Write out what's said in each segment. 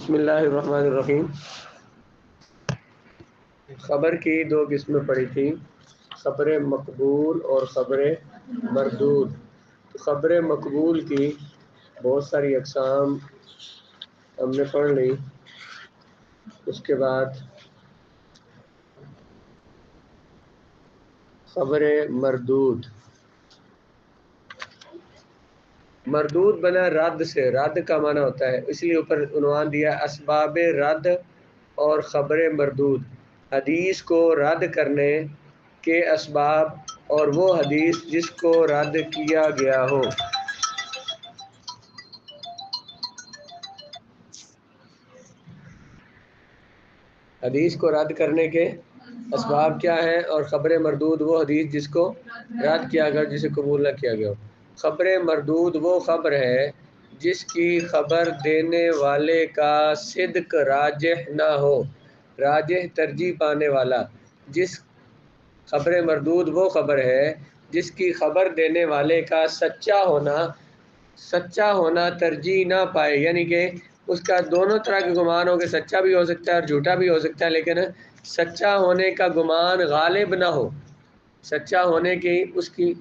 بسم اللہ الرحمن الرحیم۔ خبر کی دو قسمیں پڑھی تھیں، خبر مقبول اور خبر مردود۔ خبر مقبول کی بہت ساری اقسام ہم نے پڑھ لی۔ اس کے بعد خبر مردود۔ مردود بنا رد سے، رد کا معنی ہوتا ہے، اس لیے اوپر عنوان دیا اسباب رد اور خبر مردود، حدیث کو رد کرنے کے اسباب اور وہ حدیث جس کو رد کیا گیا ہو۔ حدیث کو رد کرنے کے اسباب کیا ہیں، اور خبر مردود وہ حدیث جس کو رد کیا گیا، جسے قبول نہ کیا گیا ہو۔ خبر مردود وہ خبر ہے جس کی خبر دینے والے کا صدق راجح نہ ہو، راجح ترجیح پانے والا۔ خبر مردود وہ خبر ہے جس کی خبر دینے والے کا سچا ہونا ترجیح نہ پائے، یعنی کہ اس کا دونوں طرح کے گمان ہو، کہ سچا بھی ہو سکتا ہے اور جھوٹا بھی ہو سکتا ہے، لیکن سچا ہونے کا گمان غالب نہ ہو۔ سچا ہونے کی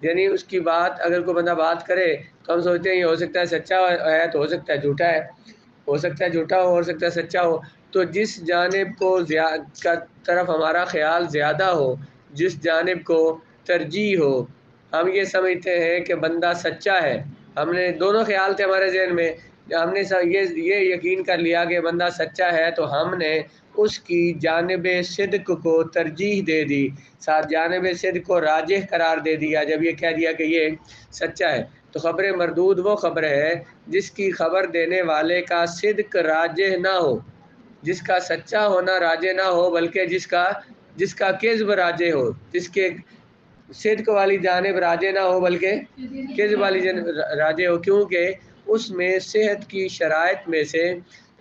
یعنی اس کی بات، اگر کوئی بندہ بات کرے تو ہم سوچتے ہیں یہ ہو سکتا ہے سچا ہے، تو ہو سکتا ہے جھوٹا ہے، ہو سکتا ہے جھوٹا ہو سکتا ہے سچا ہو۔ تو جس جانب کو طرف ہمارا خیال زیادہ ہو، جس جانب کو ترجیح ہو، ہم یہ سمجھتے ہیں کہ بندہ سچا ہے، ہم نے دونوں خیال تھے ہمارے ذہن میں، ہم نے یہ یقین کر لیا کہ بندہ سچا ہے، تو ہم نے اس کی جانب صدق کو ترجیح دے دی، ساتھ جانب صدق کو راجح قرار دے دیا جب یہ کہہ دیا کہ یہ سچا ہے۔ تو خبر مردود وہ خبر ہے جس کی خبر دینے والے کا صدق راجح نہ ہو، جس کا سچا ہونا راجح نہ ہو، بلکہ جس کا کذب راجح ہو، جس کے صدق والی جانب راجح نہ ہو بلکہ کذب والی جانب راجح ہو، کیونکہ اس میں صحت کی شرائط میں سے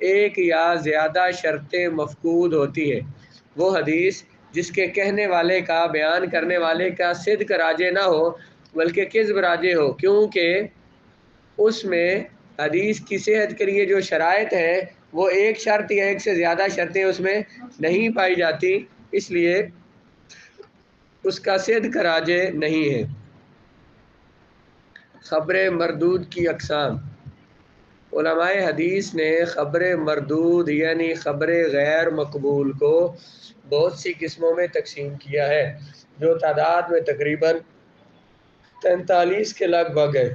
ایک یا زیادہ شرطیں مفقود ہوتی ہے۔ وہ حدیث جس کے کہنے والے کا، بیان کرنے والے کا صدق راجح نہ ہو بلکہ کذب راجح ہو، کیونکہ اس میں حدیث کی صحت کے لیے جو شرائط ہیں وہ ایک شرط یا ایک سے زیادہ شرطیں اس میں نہیں پائی جاتی، اس لیے اس کا صدق راجح نہیں ہے۔ خبر مردود کی اقسام۔ علماء حدیث نے خبر مردود یعنی خبر غیر مقبول کو بہت سی قسموں میں تقسیم کیا ہے، جو تعداد میں تقریباً 43 کے لگ بھگ ہے۔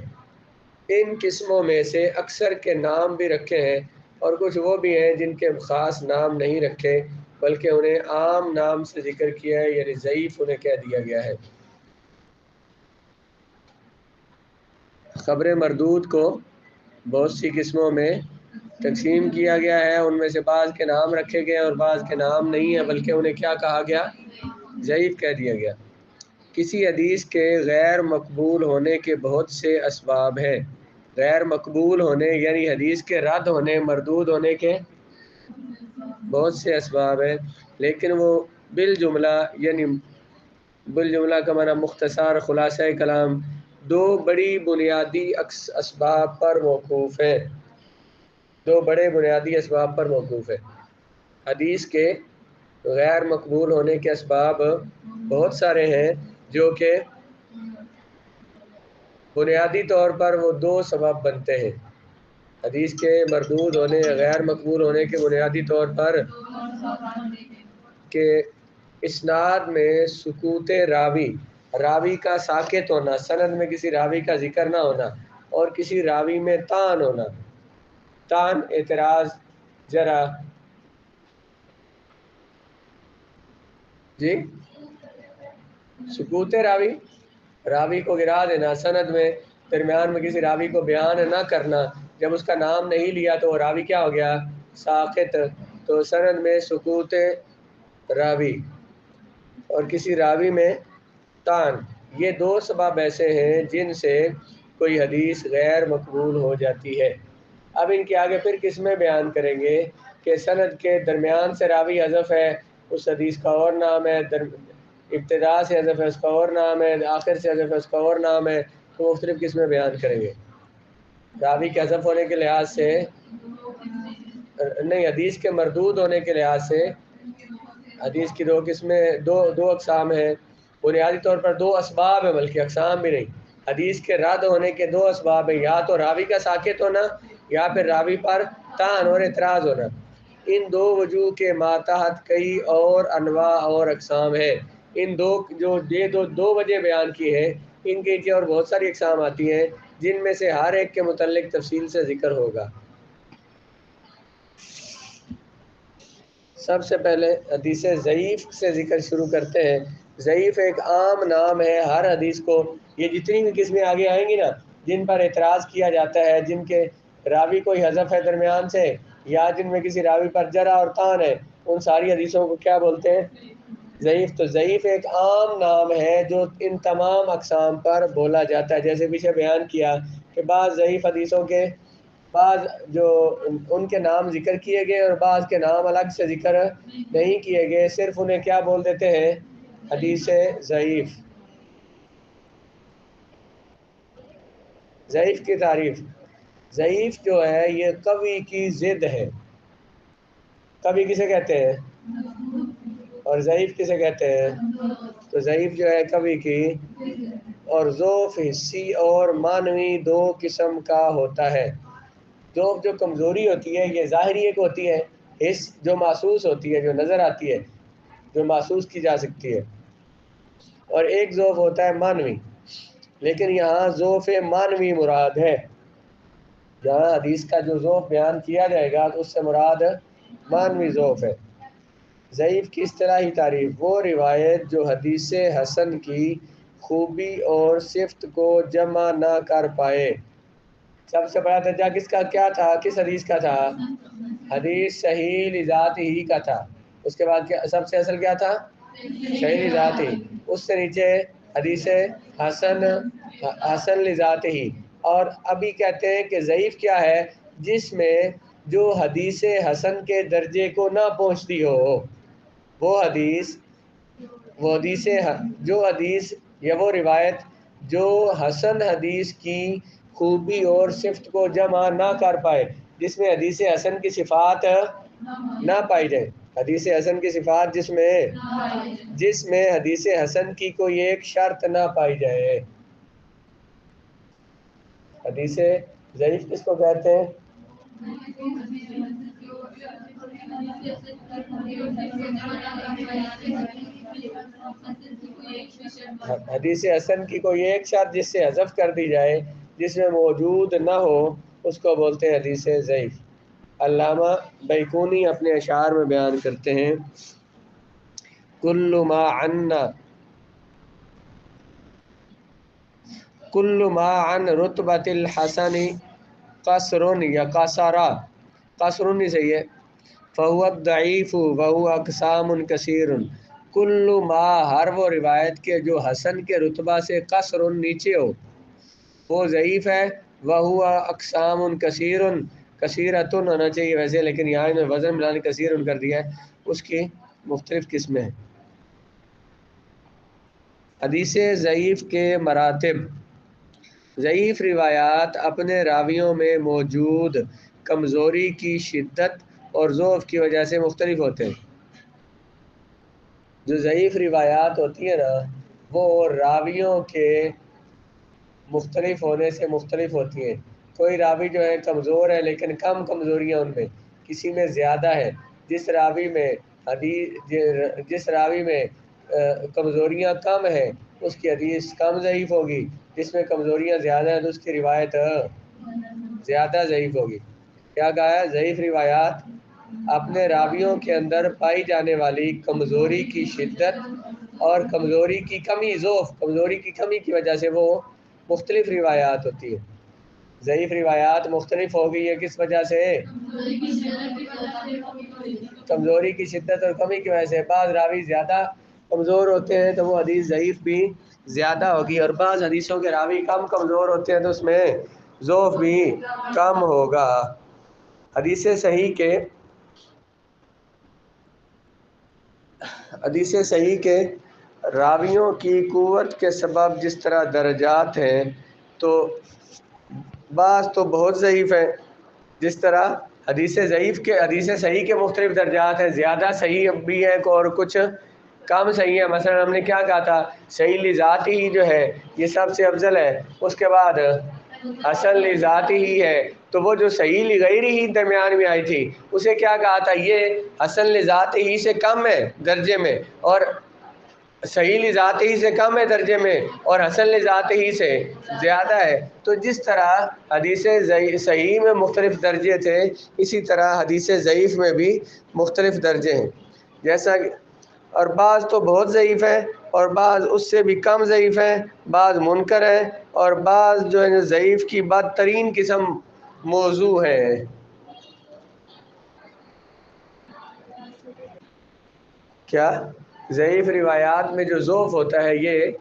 ان قسموں میں سے اکثر کے نام بھی رکھے ہیں، اور کچھ وہ بھی ہیں جن کے خاص نام نہیں رکھے بلکہ انہیں عام نام سے ذکر کیا ہے، یعنی ضعیف انہیں کہہ دیا گیا ہے۔ خبر مردود کو بہت سی قسموں میں تقسیم کیا گیا ہے، ان میں سے بعض کے نام رکھے گئے اور بعض کے نام نہیں ہیں، بلکہ انہیں کیا کہا گیا؟ ضعیف کہہ دیا گیا۔ کسی حدیث کے غیر مقبول ہونے کے بہت سے اسباب ہیں۔ غیر مقبول ہونے یعنی حدیث کے رد ہونے، مردود ہونے کے بہت سے اسباب ہیں، لیکن وہ بالجملہ یعنی بالجملہ کا معنی مختصر خلاصہ کلام دو بڑی بنیادی اسباب پر موقوف ہے۔ دو بڑے بنیادی اسباب پر موقوف ہے۔ حدیث کے غیر مقبول ہونے کے اسباب بہت سارے ہیں، جو کہ بنیادی طور پر وہ دو سبب بنتے ہیں۔ حدیث کے مردود ہونے یا غیر مقبول ہونے کے بنیادی طور پر کہ اسناد میں سکوت راوی کا ساکت ہونا، سند میں کسی راوی کا ذکر نہ ہونا، اور کسی راوی میں طعن ہونا، طعن اعتراض جرح سکوت راوی کو گرا دینا، سند میں درمیان میں کسی راوی کو بیان نہ کرنا، جب اس کا نام نہیں لیا تو وہ راوی کیا ہو گیا؟ ساقط۔ تو سند میں سکوت راوی اور کسی راوی میں طعن، یہ دو سبب ایسے ہیں جن سے کوئی حدیث غیر مقبول ہو جاتی ہے۔ اب ان کے آگے پھر قسمیں بیان کریں گے کہ سند کے درمیان سے راوی حذف ہے، اس حدیث کا اور نام ہے، ابتدا سے حذف ہے اس کا اور نام ہے، آخر سے حذف ہے اس کا اور نام ہے، تو مختلف قسمیں بیان کریں گے۔ راوی کے حذف ہونے کے لحاظ سے نہیں، حدیث کے مردود ہونے کے لحاظ سے حدیث کی دو قسمیں، دو اقسام ہیں، بنیادی طور پر دو اسباب ہیں، بلکہ اقسام بھی نہیں۔ حدیث کے رد ہونے کے دو اسباب ہیں، یا تو راوی کا ساکت ہونا یا پھر راوی پر طعن اور اعتراض ہونا۔ ان دو وجوہ کے ماتحت کئی اور انواع اور اقسام ہیں۔ ان دو وجہ بیان کی ہیں، ان کے نیچے اور بہت ساری اقسام آتی ہیں جن میں سے ہر ایک کے متعلق تفصیل سے ذکر ہوگا۔ سب سے پہلے حدیث ضعیف سے ذکر شروع کرتے ہیں۔ ضعیف ایک عام نام ہے ہر حدیث کو، یہ جتنی بھی قسمیں آگے آئیں گی نا جن پر اعتراض کیا جاتا ہے، جن کے راوی کوئی حذف ہے درمیان سے، یا جن میں کسی راوی پر جرح اور طعن ہے، ان ساری حدیثوں کو کیا بولتے ہیں؟ ضعیف۔ تو ضعیف ایک عام نام ہے جو ان تمام اقسام پر بولا جاتا ہے۔ جیسے پیچھے بیان کیا کہ بعض ضعیف حدیثوں کے بعض جو ان کے نام ذکر کیے گئے اور بعض کے نام الگ سے ذکر نہیں کیے گئے، صرف انہیں کیا بول دیتے ہیں؟ حدیث ضعیف۔ ضعیف کی تعریف، ضعیف جو ہے یہ قوی کی ضد ہے۔ قوی کسے کہتے ہیں؟ اور ضعیف کسے کہتے ہیں؟ تو ضعیف جو ہے قوی کی، اور ضعف حسی اور معنوی دو قسم کا ہوتا ہے۔ ضعف جو کمزوری ہوتی ہے یہ ظاہری ایک ہوتی ہے، حس جو محسوس ہوتی ہے، جو نظر آتی ہے، جو محسوس کی جا سکتی ہے، اور ایک ضعف ہوتا ہے معنوی۔ لیکن یہاں ضعف معنوی مراد ہے، جہاں حدیث کا جو ضعف بیان کیا جائے گا تو اس سے مراد معنوی ضعف ہے۔ ضعیف کی اصطلاحی تعریف، وہ روایت جو حدیث حسن کی خوبی اور صفت کو جمع نہ کر پائے۔ سب سے بڑا درجہ کس کا کیا تھا؟ کس حدیث کا تھا؟ حدیث صحیح لذات ہی کا تھا۔ اس کے بعد سب سے اصل کیا تھا؟ صحیح لذات ہی۔ اس سے نیچے حدیث حسن لذات ہی۔ اور ابھی کہتے ہیں کہ ضعیف کیا ہے؟ جس میں جو حدیث حسن کے درجے کو نہ پہنچتی ہو، وہ حدیث یا وہ روایت جو حسن حدیث کی خوبی اور صفت کو جمع نہ کر پائے، جس میں حدیث حسن کی صفات نہ پائی جائے۔ حدیث حسن کی صفات جس میں حدیث حسن کی کوئی ایک شرط نہ پائی جائے۔ حدیث ضعیف کس کو کہتے ہیں؟ حدیث حسن کی کوئی ایک شرط جس سے حذف کر دی جائے، جس میں موجود نہ ہو، اس کو بولتے ہیں حدیث ضعیف۔ علامہ بیکونی اپنے اشعار میں بیان کرتے ہیں، کل ما عن رتبۃ الحسن قصر یا قصرا، قصر نہیں صحیح ہے، فهو الضعیف وهو اقسام کثیر۔ کل ما، ہر وہ روایت کے جو حسن کے رتبہ سے قصر نیچے ہو، وہ ضعیف ہے۔ وهو اقسام کثیر، کثیرۃ ہونا چاہیے ویسے، لیکن یہاں انہوں نے وزن ملانے کثیر کر دیا ہے، اس کی مختلف قسمیں ہیں۔ حدیث ضعیف کے مراتب، ضعیف روایات اپنے راویوں میں موجود کمزوری کی شدت اور ضعف کی وجہ سے مختلف ہوتے ہیں۔ جو ضعیف روایات ہوتی ہیں نا وہ راویوں کے مختلف ہونے سے مختلف ہوتی ہیں۔ کوئی راوی جو ہے کمزور ہے لیکن کم کمزوریاں ان میں، کسی میں زیادہ ہے۔ جس راوی میں کمزوریاں کم ہیں اس کی حدیث کم ضعیف ہوگی، جس میں کمزوریاں زیادہ ہیں تو اس کی روایت زیادہ ضعیف ہوگی۔ کیا کہا ہے؟ ضعیف روایات اپنے راویوں کے اندر پائی جانے والی کمزوری کی شدت اور کمزوری کی کمی، کمزوری کی کمی کی وجہ سے وہ مختلف روایات ہوتی ہے۔ ضعیف روایات مختلف ہوگی یہ کس وجہ سے؟ کمزوری کی شدت اور کمی کی وجہ سے۔ بعض راوی زیادہ کمزور ہوتے ہیں تو وہ حدیث ضعیف بھی زیادہ ہوگی، اور بعض حدیثوں کے راوی کم کمزور ہوتے ہیں تو اس میں ضعف بھی کم ہوگا۔ حدیث صحیح کے راویوں کی قوت کے سبب جس طرح درجات ہیں، تو بعض تو بہت ضعیف ہیں، جس طرح حدیث صحیح کے مختلف درجات ہیں، زیادہ صحیح بھی ہیں اور کچھ کم صحیح ہے۔ مثلا ہم نے کیا کہا تھا، صحیح لذاتی ہی جو ہے یہ سب سے افضل ہے، اس کے بعد حسن لذاتی ہی ہے، تو وہ جو صحیح لغیری ہی درمیان میں آئی تھی اسے کیا کہا تھا، یہ حسن لذاتی ہی سے کم ہے درجے میں، اور صحیح لذاتی ہی سے کم ہے درجے میں، اور حسن لذاتی ہی سے زیادہ ہے۔ تو جس طرح حدیث صحیح میں مختلف درجے تھے، اسی طرح حدیث ضعیف میں بھی مختلف درجے ہیں، جیسا کہ اور بعض تو بہت ضعیف ہیں، اور بعض اس سے بھی کم ضعیف ہیں، بعض منکر ہیں، اور بعض جو ہے ضعیف کی بدترین قسم موضوع ہے۔ کیا ضعیف روایات میں جو ضعف ہوتا ہے یہ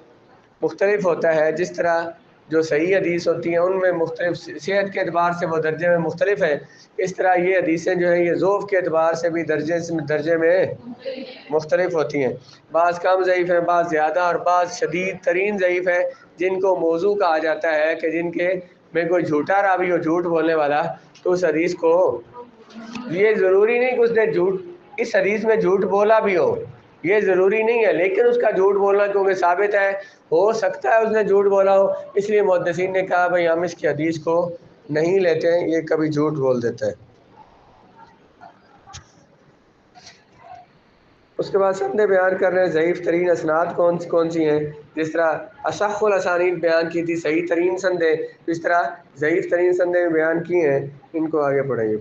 مختلف ہوتا ہے، جس طرح جو صحیح حدیث ہوتی ہیں ان میں مختلف صحت کے اعتبار سے وہ درجے میں مختلف ہیں، اس طرح یہ حدیثیں جو ہیں یہ ضعف کے اعتبار سے بھی درجے میں مختلف ہوتی ہیں، بعض کم ضعیف ہیں، بعض زیادہ، اور بعض شدید ترین ضعیف ہیں جن کو موضوع کہا جاتا ہے، کہ جن کے میں کوئی جھوٹا راوی ہو، جھوٹ بولنے والا، تو اس حدیث کو یہ ضروری نہیں کہ اس نے اس حدیث میں جھوٹ بولا بھی ہو، یہ ضروری نہیں ہے، لیکن اس کا جھوٹ بولنا کیونکہ ثابت ہے، ہو سکتا ہے اس نے جھوٹ بولا ہو، اس لیے محدثین نے کہا بھائی ہم اس کی حدیث کو نہیں لیتے ہیں، یہ کبھی جھوٹ بول دیتا ہے۔ اس کے بعد سند بیان کر رہے ہیں ضعیف ترین اسناد کون سی ہیں، جس طرح اصح الاسانید بیان کی تھی صحیح ترین سندیں، اس طرح ضعیف ترین سندیں بیان کی ہیں، ان کو آگے پڑھیں گے۔